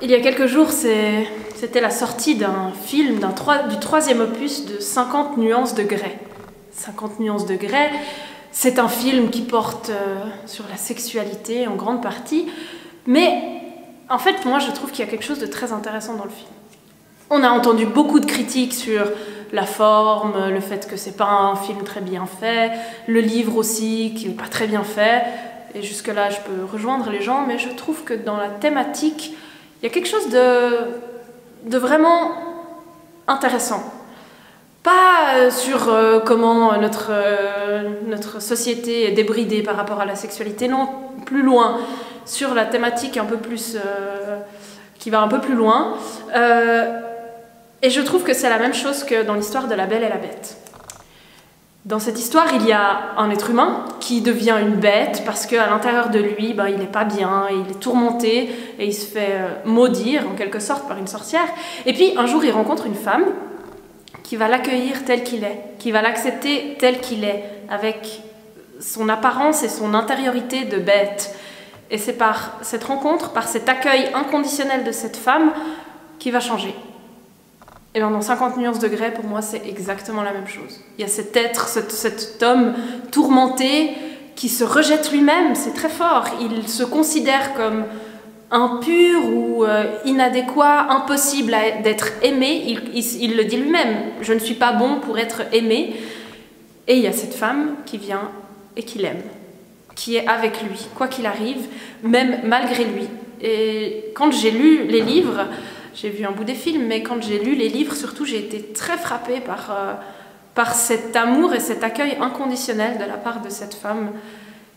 Il y a quelques jours, c'était la sortie d'un film, du troisième opus de 50 nuances de Grey. 50 nuances de Grey, c'est un film qui porte sur la sexualité en grande partie, mais en fait, moi, je trouve qu'il y a quelque chose de très intéressant dans le film. On a entendu beaucoup de critiques sur la forme, le fait que c'est pas un film très bien fait, le livre aussi, qui n'est pas très bien fait, et jusque-là, je peux rejoindre les gens, mais je trouve que dans la thématique, il y a quelque chose de vraiment intéressant. Pas sur comment notre société est débridée par rapport à la sexualité, non, plus loin, sur la thématique un peu plus, qui va un peu plus loin. Et je trouve que c'est la même chose que dans l'histoire de La Belle et la Bête. Dans cette histoire, il y a un être humain qui devient une bête parce qu'à l'intérieur de lui, il n'est pas bien, et il est tourmenté et il se fait maudire en quelque sorte par une sorcière. Et puis un jour, il rencontre une femme qui va l'accueillir tel qu'il est, qui va l'accepter tel qu'il est, avec son apparence et son intériorité de bête. Et c'est par cette rencontre, par cet accueil inconditionnel de cette femme, qu'il va changer. Et bien dans 50 nuances de Grey, pour moi, c'est exactement la même chose. Il y a cet être, cet homme tourmenté qui se rejette lui-même, c'est très fort. Il se considère comme impur ou inadéquat, impossible d'être aimé. Il le dit lui-même, je ne suis pas bon pour être aimé. Et il y a cette femme qui vient et qui l'aime, qui est avec lui, quoi qu'il arrive, même malgré lui. Et quand j'ai lu les livres, j'ai vu un bout des films, mais quand j'ai lu les livres, surtout, j'ai été très frappée par cet amour et cet accueil inconditionnel de la part de cette femme.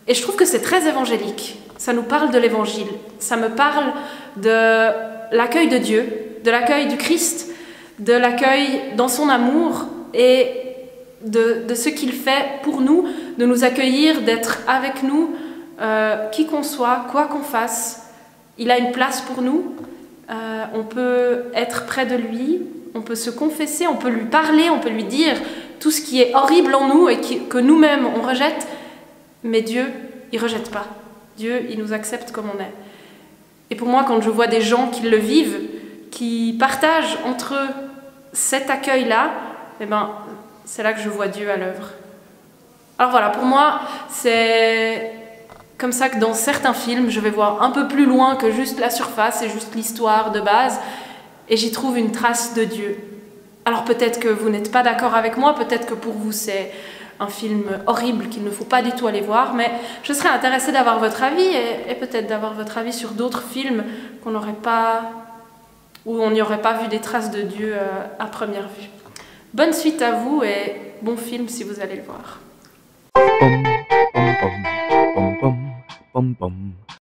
Et je trouve que c'est très évangélique. Ça nous parle de l'évangile. Ça me parle de l'accueil de Dieu, de l'accueil du Christ, de l'accueil dans son amour et de ce qu'il fait pour nous, de nous accueillir, d'être avec nous, qui qu'on soit, quoi qu'on fasse. Il a une place pour nous. On peut être près de lui, on peut se confesser, on peut lui parler, on peut lui dire tout ce qui est horrible en nous et que nous-mêmes on rejette, mais Dieu, il ne rejette pas. Dieu, il nous accepte comme on est. Et pour moi, quand je vois des gens qui le vivent, qui partagent entre eux cet accueil-là, c'est là que je vois Dieu à l'œuvre. Alors voilà, pour moi, c'est comme ça que dans certains films, je vais voir un peu plus loin que juste la surface et juste l'histoire de base, et j'y trouve une trace de Dieu. Alors peut-être que vous n'êtes pas d'accord avec moi, peut-être que pour vous c'est un film horrible qu'il ne faut pas du tout aller voir, mais je serais intéressée d'avoir votre avis et peut-être d'avoir votre avis sur d'autres films où on n'y aurait pas vu des traces de Dieu à première vue. Bonne suite à vous et bon film si vous allez le voir.